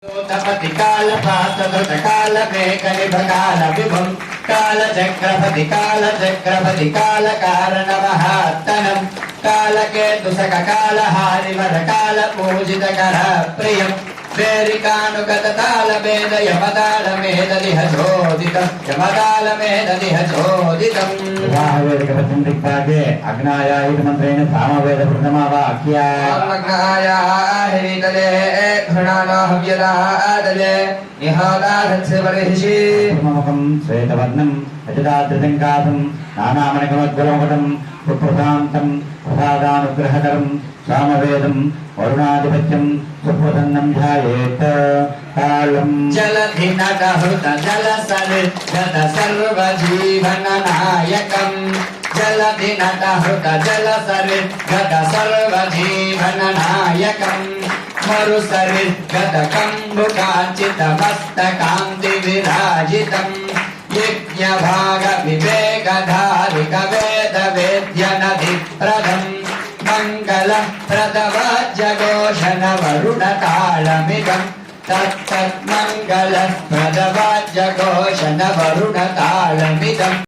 तपति काल पात्र काल मेघ निभकाल विभुम काल चक्रपति काल कारण महात्तनम काल केतु सक काल हारिवर काल पूजित कर प्रियम वेरिकानुगत ताल मेद यमदाल मेद दिह चोदितम यमदाल मेद दिह चोदितम वाहवेद कवचम दिक्पाके अग्नाया इति मंत्रेण सामवेद प्रथमा वाक्या अग्नाया हितले घृणाना हव्यदादले निहादाधस्य वरिषि प्रमुखं श्वेतवर्णं अजदाद्रजंकासं नानामणिकमद्गुरोमटं सुप्रशान्तं प्रसादानुग्रहकरं सामवेदं वरुणाधिपत्यं सुप्रसन्नं ध्यायेत् कालं जलधिनटहृत जलसरिद्गत सर्वजीवननायकं जलधिनटहृत जलसरिद्गत सर्वजीवननायकं मरुसरिद्गत कम्बुकाञ्चितमस्तकान्तिविराजितं यज्ञभागविवेकधारिकवेदवेद्यनधिप्रदं मङ्गलप्रदवाद्यघोषणवरुणतालमिदं तत्तन्मङ्गलप्रदवाद्यघोषणवरुणतालमिदम्